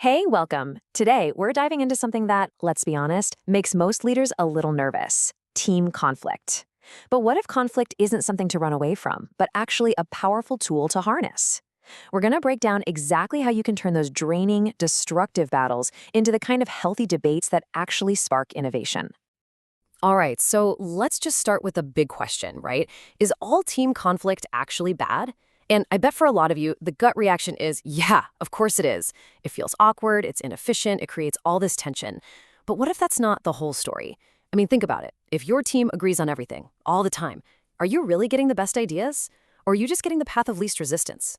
Hey, welcome. Today, we're diving into something that, let's be honest, makes most leaders a little nervous: team conflict. But what if conflict isn't something to run away from, but actually a powerful tool to harness? We're going to break down exactly how you can turn those draining, destructive battles into the kind of healthy debates that actually spark innovation. All right, so let's just start with a big question, right? Is all team conflict actually bad? And I bet for a lot of you, the gut reaction is, yeah, of course it is. It feels awkward, it's inefficient, it creates all this tension. But what if that's not the whole story? I mean, think about it. If your team agrees on everything, all the time, are you really getting the best ideas? Or are you just getting the path of least resistance?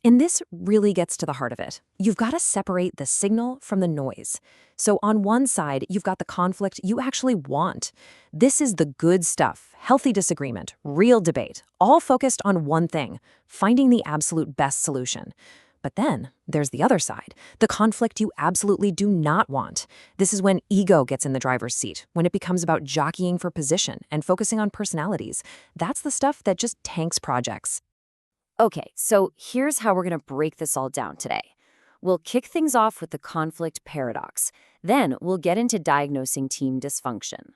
And this really gets to the heart of it. You've got to separate the signal from the noise. So on one side, you've got the conflict you actually want. This is the good stuff: healthy disagreement, real debate, all focused on one thing: finding the absolute best solution. But then there's the other side, the conflict you absolutely do not want. This is when ego gets in the driver's seat, when it becomes about jockeying for position and focusing on personalities. That's the stuff that just tanks projects. Okay, so here's how we're going to break this all down today. We'll kick things off with the conflict paradox. Then we'll get into diagnosing team dysfunction.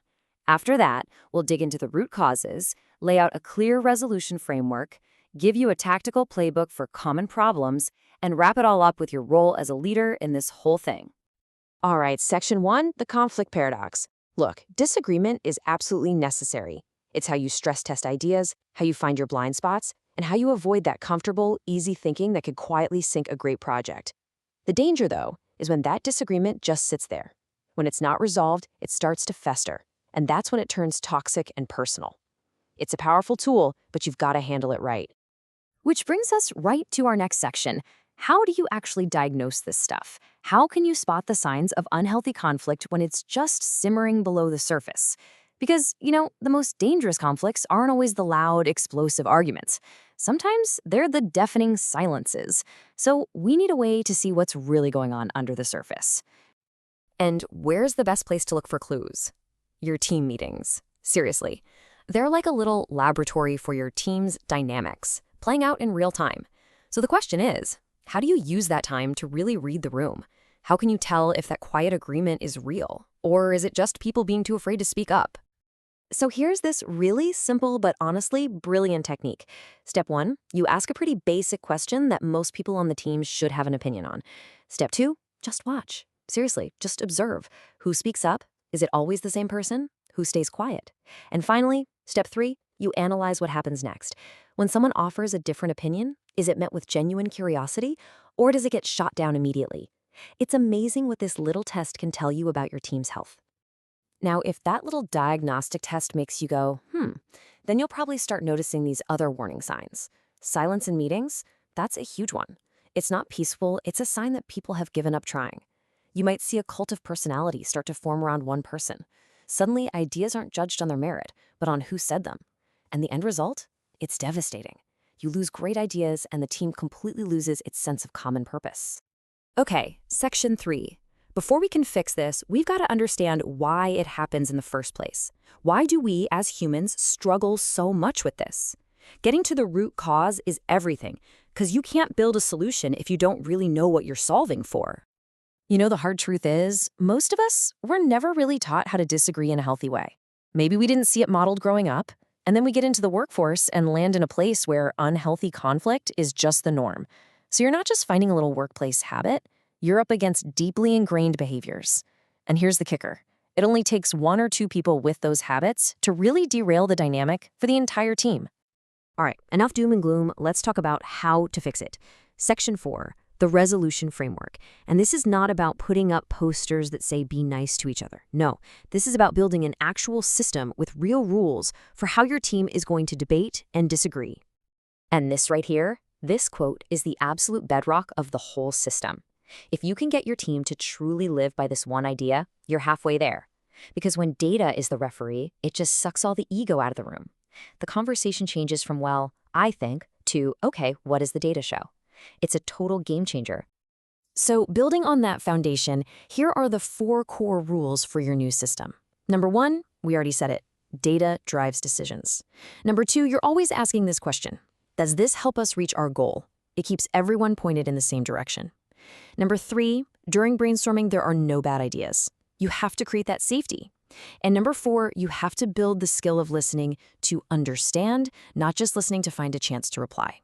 After that, we'll dig into the root causes, lay out a clear resolution framework, give you a tactical playbook for common problems, and wrap it all up with your role as a leader in this whole thing. All right, section one, the conflict paradox. Look, disagreement is absolutely necessary. It's how you stress test ideas, how you find your blind spots, and how you avoid that comfortable, easy thinking that could quietly sink a great project. The danger, though, is when that disagreement just sits there. When it's not resolved, it starts to fester, and that's when it turns toxic and personal. It's a powerful tool, but you've got to handle it right. Which brings us right to our next section. How do you actually diagnose this stuff? How can you spot the signs of unhealthy conflict when it's just simmering below the surface? Because, the most dangerous conflicts aren't always the loud, explosive arguments. Sometimes they're the deafening silences. So we need a way to see what's really going on under the surface. And where's the best place to look for clues? Your team meetings. Seriously. They're like a little laboratory for your team's dynamics, playing out in real time. So the question is, how do you use that time to really read the room? How can you tell if that quiet agreement is real? Or is it just people being too afraid to speak up? So here's this really simple but honestly brilliant technique. Step one, you ask a pretty basic question that most people on the team should have an opinion on. Step two, just watch. Seriously, just observe. Who speaks up? Is it always the same person? Who stays quiet? And finally, step three, you analyze what happens next. When someone offers a different opinion, is it met with genuine curiosity, or does it get shot down immediately? It's amazing what this little test can tell you about your team's health. Now, if that little diagnostic test makes you go, then you'll probably start noticing these other warning signs. Silence in meetings, that's a huge one. It's not peaceful, it's a sign that people have given up trying. You might see a cult of personality start to form around one person. Suddenly, ideas aren't judged on their merit, but on who said them. And the end result? It's devastating. You lose great ideas, and the team completely loses its sense of common purpose. Okay, section 3. Before we can fix this, we've got to understand why it happens in the first place. Why do we, as humans, struggle so much with this? Getting to the root cause is everything, because you can't build a solution if you don't really know what you're solving for. You know, the hard truth is, most of us were never really taught how to disagree in a healthy way. Maybe we didn't see it modeled growing up, and then we get into the workforce and land in a place where unhealthy conflict is just the norm. So you're not just finding a little workplace habit, you're up against deeply ingrained behaviors. And here's the kicker. It only takes one or two people with those habits to really derail the dynamic for the entire team. All right, enough doom and gloom. Let's talk about how to fix it. Section 4, the resolution framework. And this is not about putting up posters that say be nice to each other. No, this is about building an actual system with real rules for how your team is going to debate and disagree. And this right here, this quote is the absolute bedrock of the whole system. If you can get your team to truly live by this one idea, you're halfway there. Because when data is the referee, it just sucks all the ego out of the room. The conversation changes from, well, I think, to, okay, what does the data show? It's a total game changer. So building on that foundation, here are the 4 core rules for your new system. Number 1, we already said it, data drives decisions. Number 2, you're always asking this question: does this help us reach our goal? It keeps everyone pointed in the same direction. Number 3, during brainstorming, there are no bad ideas. You have to create that safety. And number 4, you have to build the skill of listening to understand, not just listening to find a chance to reply.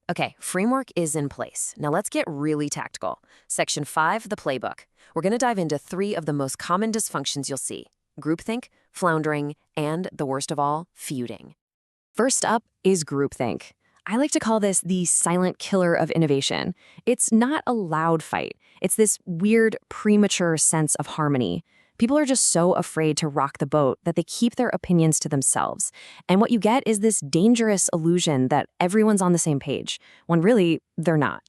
Okay, framework is in place. Now let's get really tactical. Section 5, the playbook. We're going to dive into 3 of the most common dysfunctions you'll see: groupthink, floundering, and, the worst of all, feuding. First up is groupthink. I like to call this the silent killer of innovation. It's not a loud fight. It's this weird, premature sense of harmony. People are just so afraid to rock the boat that they keep their opinions to themselves. And what you get is this dangerous illusion that everyone's on the same page, when really, they're not.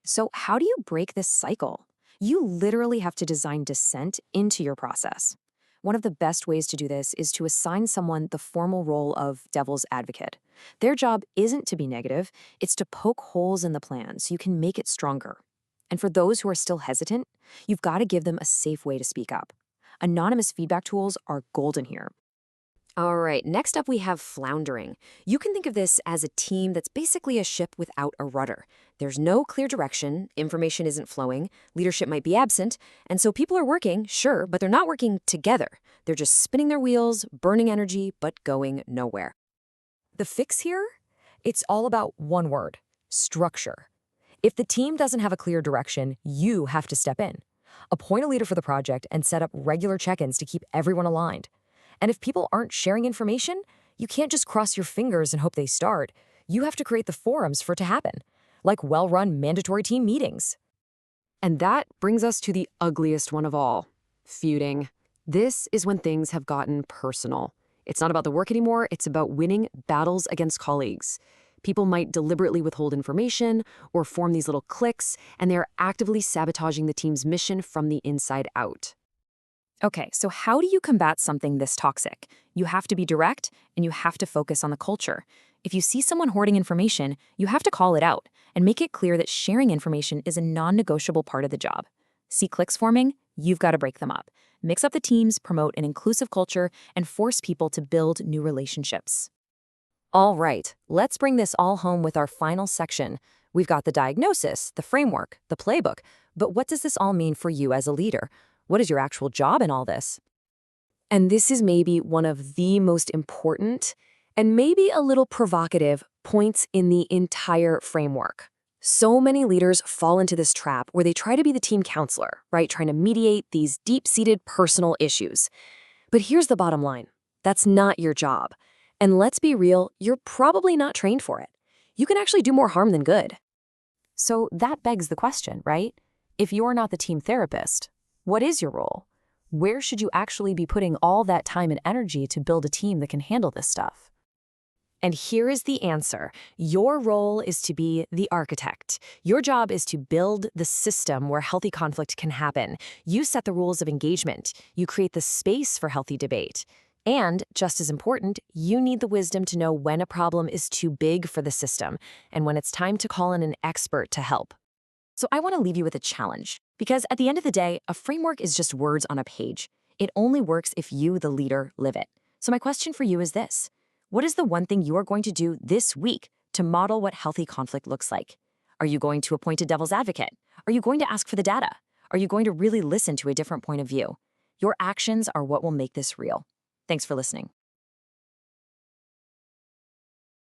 So how do you break this cycle? You literally have to design dissent into your process. One of the best ways to do this is to assign someone the formal role of devil's advocate. Their job isn't to be negative, it's to poke holes in the plan so you can make it stronger. And for those who are still hesitant, you've got to give them a safe way to speak up. Anonymous feedback tools are golden here. All right, next up we have floundering. You can think of this as a team that's basically a ship without a rudder. There's no clear direction, information isn't flowing, leadership might be absent, and so people are working, sure, but they're not working together. They're just spinning their wheels, burning energy, but going nowhere. The fix here? It's all about one word: structure. If the team doesn't have a clear direction, you have to step in. Appoint a leader for the project and set up regular check-ins to keep everyone aligned. And if people aren't sharing information, you can't just cross your fingers and hope they start. You have to create the forums for it to happen, like well-run mandatory team meetings. And that brings us to the ugliest one of all: feuding. This is when things have gotten personal. It's not about the work anymore, it's about winning battles against colleagues. People might deliberately withhold information or form these little cliques, and they're actively sabotaging the team's mission from the inside out. Okay, so how do you combat something this toxic? You have to be direct, and you have to focus on the culture. If you see someone hoarding information, you have to call it out and make it clear that sharing information is a non-negotiable part of the job. See cliques forming? You've got to break them up. Mix up the teams, promote an inclusive culture, and force people to build new relationships. All right, let's bring this all home with our final section. We've got the diagnosis, the framework, the playbook, but what does this all mean for you as a leader? What is your actual job in all this? And this is maybe one of the most important and maybe a little provocative points in the entire framework. So many leaders fall into this trap where they try to be the team counselor, right? Trying to mediate these deep-seated personal issues. But here's the bottom line. That's not your job. And let's be real, you're probably not trained for it. You can actually do more harm than good. So that begs the question, right? If you're not the team therapist, what is your role? Where should you actually be putting all that time and energy to build a team that can handle this stuff? And here is the answer. Your role is to be the architect. Your job is to build the system where healthy conflict can happen. You set the rules of engagement. You create the space for healthy debate. And, just as important, you need the wisdom to know when a problem is too big for the system and when it's time to call in an expert to help. So I want to leave you with a challenge, because at the end of the day, a framework is just words on a page. It only works if you, the leader, live it. So my question for you is this: what is the one thing you are going to do this week to model what healthy conflict looks like? Are you going to appoint a devil's advocate? Are you going to ask for the data? Are you going to really listen to a different point of view? Your actions are what will make this real. Thanks for listening.